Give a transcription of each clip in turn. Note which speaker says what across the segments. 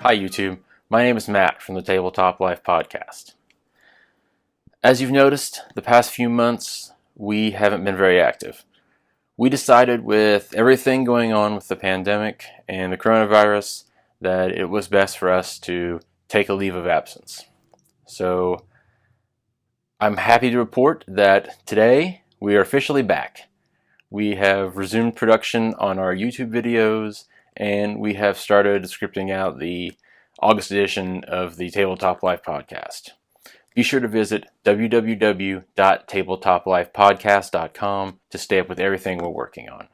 Speaker 1: Hi YouTube, my name is Matt from the Tabletop Life podcast. As you've noticed, the past few months we haven't been very active. We decided with everything going on with the pandemic and the coronavirus that it was best for us to take a leave of absence. So I'm happy to report that today we are officially back. We have resumed production on our YouTube videos, and we have started scripting out the August edition of the Tabletop Life podcast. Be sure to visit www.tabletopLifepodcast.com to stay up with everything we're working on.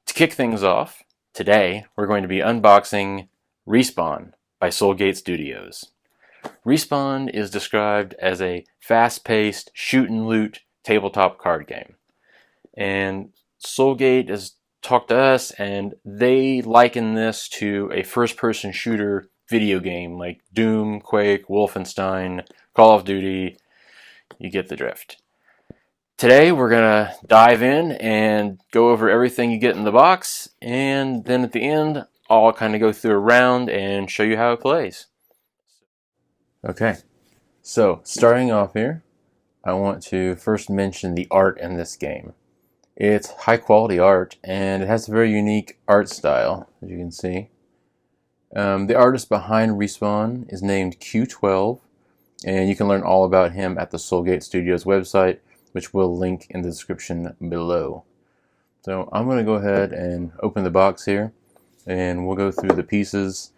Speaker 1: To kick things off, today we're going to be unboxing Respawn by Soulgate Studios. Respawn is described as a fast-paced shoot-and-loot tabletop card game. And Soulgate has talked to us, and they liken this to a first-person shooter video game like Doom, Quake, Wolfenstein, Call of Duty. You get the drift. Today we're going to dive in and go over everything you get in the box, and then at the end I'll kind of go through a round and show you how it plays. Okay, so starting off here, I want to first mention the art in this game. It's high quality art, and it has a very unique art style, as you can see. The artist behind Respawn is named Q12, and you can learn all about him at the Soulgate Studios website, which we'll link in the description below. So I'm going to go ahead and open the box here, and we'll go through the pieces,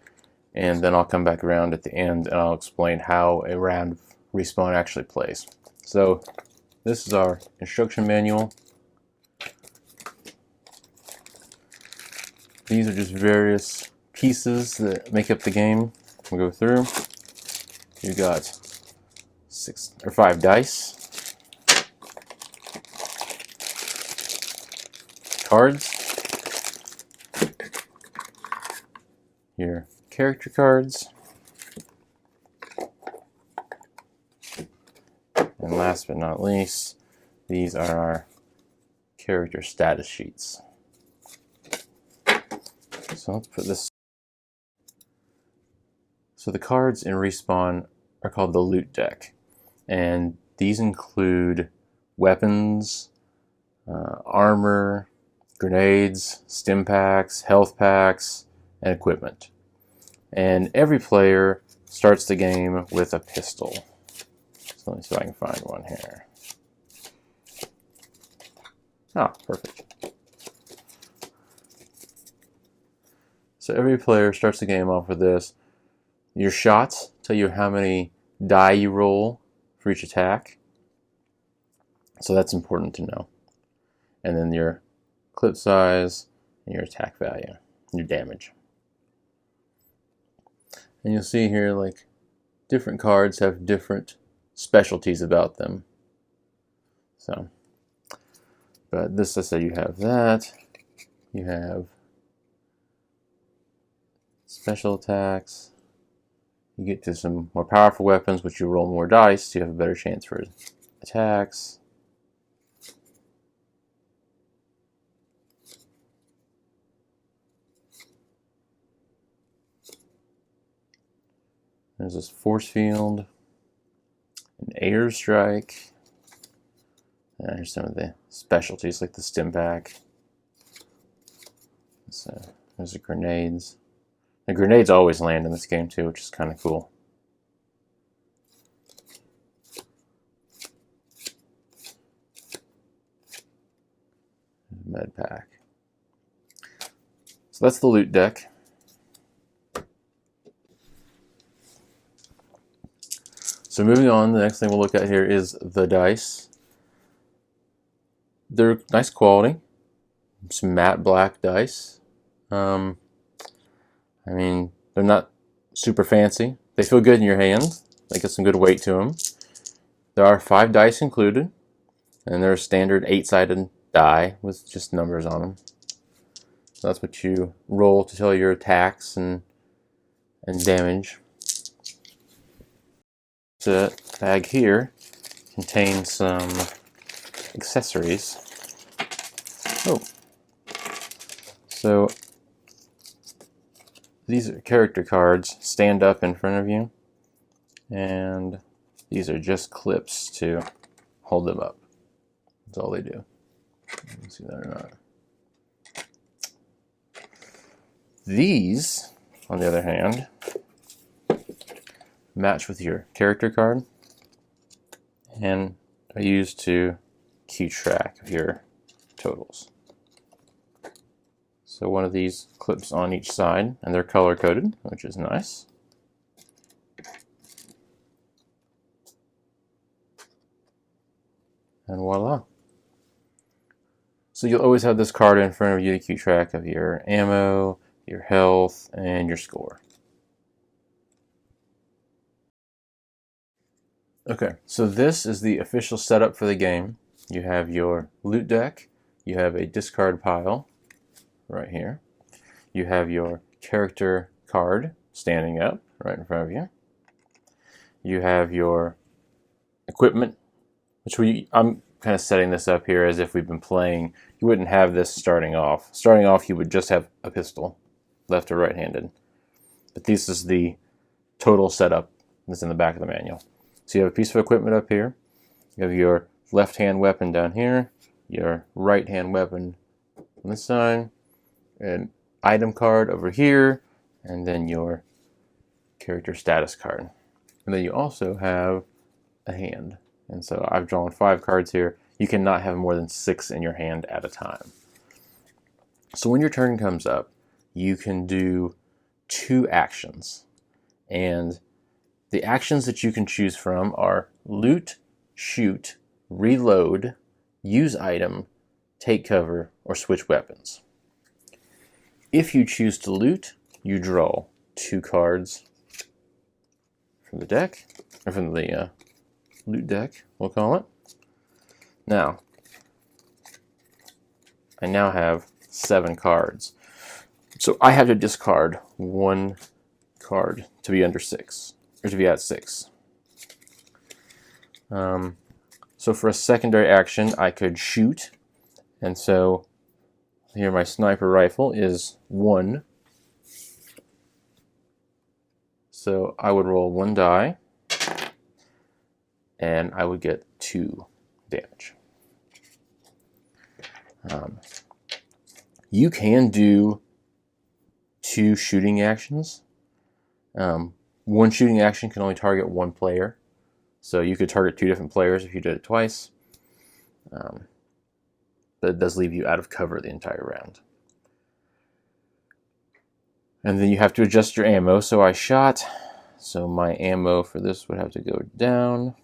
Speaker 1: and then I'll come back around at the end and I'll explain how a round of Respawn actually plays. So this is our instruction manual. These are just various pieces that make up the game. We'll go through. You've got 5 dice, cards, your character cards, and last but not least, these are our character status sheets. So let's put this. So the cards in Respawn are called the loot deck, and these include weapons, armor, grenades, stim packs, health packs, and equipment. And every player starts the game with a pistol. So let me see if I can find one here. Ah, perfect. So every player starts the game off with this. Your shots tell you how many die you roll for each attack. So that's important to know. And then your clip size and your attack value, your damage. And you'll see here, like, different cards have different specialties about them. So, but this, I said, you have that. You have special attacks. You get to some more powerful weapons, which you roll more dice, so you have a better chance for attacks. There's this force field, an airstrike, and here's some of the specialties like the stim pack. So there's the grenades. The grenades always land in this game too, which is kind of cool. Med pack. So that's the loot deck. So moving on, the next thing we'll look at here is the dice. They're nice quality. Some matte black dice. I mean, they're not super fancy. They feel good in your hand. They get some good weight to them. There are 5 dice included, and they're a standard 8-sided die with just numbers on them. So that's what you roll to tell your attacks and damage. The bag here contains some accessories. Oh, so These character cards stand up in front of you, and these are just clips to hold them up. That's all they do. You can see that or not. These, on the other hand, match with your character card and are used to keep track of your totals. So one of these clips on each side, and they're color coded, which is nice. And voila. So you'll always have this card in front of you to keep track of your ammo, your health, and your score. Okay, so this is the official setup for the game. You have your loot deck, you have a discard pile right here, you have your character card standing up right in front of you, you have your equipment, which I'm kind of setting this up here as if we've been playing. You wouldn't have this starting off. Starting off, you would just have a pistol, left or right-handed. But this is the total setup that's in the back of the manual. So you have a piece of equipment up here, you have your left-hand weapon down here, your right-hand weapon on this side, an item card over here, and then your character status card. And then you also have a hand. And so I've drawn 5 cards here. You cannot have more than 6 in your hand at a time. So when your turn comes up, you can do 2 actions. And the actions that you can choose from are loot, shoot, reload, use item, take cover, or switch weapons. If you choose to loot, you draw 2 cards from the deck, or from the loot deck, we'll call it. Now, I now have 7 cards. So I have to discard 1 card to be under 6, or to be at 6. So for a secondary action, I could shoot, and so here my sniper rifle is 1. So I would roll 1 die, and I would get 2 damage. You can do 2 shooting actions. 1 shooting action can only target 1 player, so you could target 2 different players if you did it twice. But it does leave you out of cover the entire round. And then you have to adjust your ammo. So I shot, so my ammo for this would have to go down.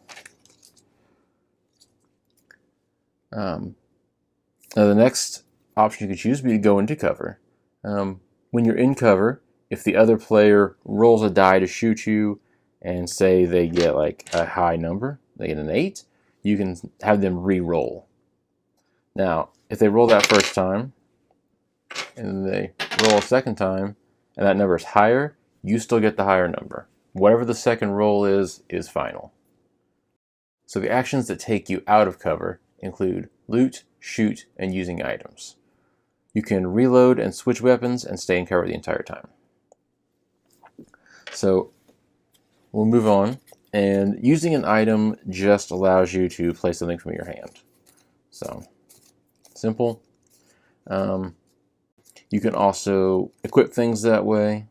Speaker 1: Now the next option you could choose would be to go into cover. When you're in cover, if the other player rolls a die to shoot you, and say they get like a high number, they get an 8, you can have them re-roll. Now, if they roll that first time, and they roll a second time, and that number is higher, you still get the higher number. Whatever the second roll is final. So the actions that take you out of cover include loot, shoot, and using items. You can reload and switch weapons and stay in cover the entire time. So we'll move on. And using an item just allows you to play something from your hand. So simple. You can also equip things that way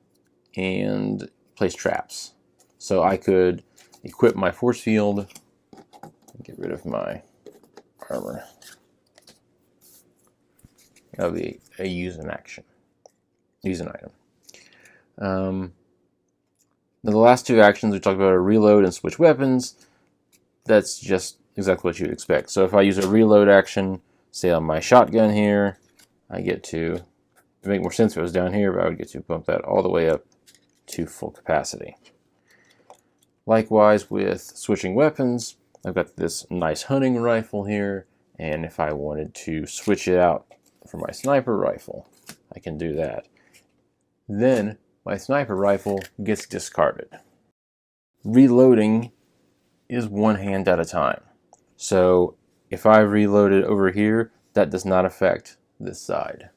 Speaker 1: and place traps. So I could equip my force field, get rid of my armor. That would be a use an action. Use an item. Now the last 2 actions we talked about are reload and switch weapons. That's just exactly what you'd expect. So if I use a reload action, say on my shotgun here, I get to, it would make more sense if it was down here, but I would get to bump that all the way up to full capacity. Likewise with switching weapons, I've got this nice hunting rifle here, and if I wanted to switch it out for my sniper rifle, I can do that. Then my sniper rifle gets discarded. Reloading is 1 hand at a time. So if I reloaded over here, that does not affect this side.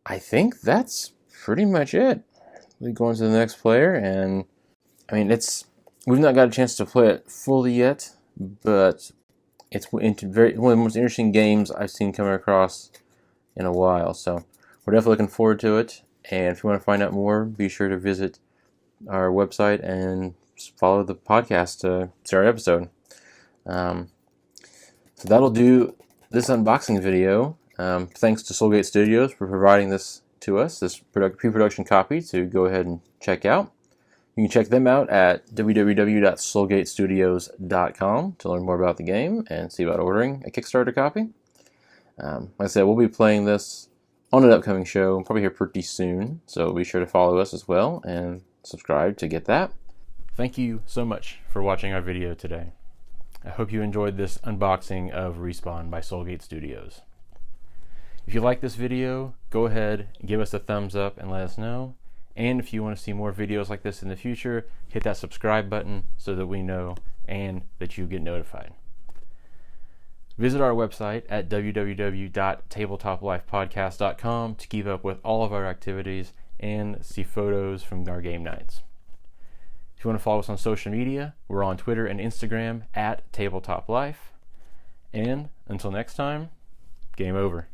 Speaker 1: I think that's pretty much it. we go on to the next player, and I mean, we've not got a chance to play it fully yet, but it's one of the most interesting games I've seen coming across in a while. So we're definitely looking forward to it. And if you want to find out more, be sure to visit our website and follow the podcast to see our episode. So that'll do this unboxing video. Thanks to Soulgate Studios for providing this to us, this pre-production copy to go ahead and check out. You can check them out at www.soulgatestudios.com to learn more about the game and see about ordering a Kickstarter copy. Like I said, we'll be playing this on an upcoming show, probably here pretty soon, so be sure to follow us as well and subscribe to get that. Thank you so much for watching our video today. I hope you enjoyed this unboxing of Respawn by Soulgate Studios. If you like this video, go ahead and give us a thumbs up and let us know. And if you want to see more videos like this in the future, hit that subscribe button so that we know and that you get notified. Visit our website at www.tabletopLifePodcast.com to keep up with all of our activities and see photos from our game nights. If you want to follow us on social media, we're on Twitter and Instagram at Tabletop Life. And until next time, game over.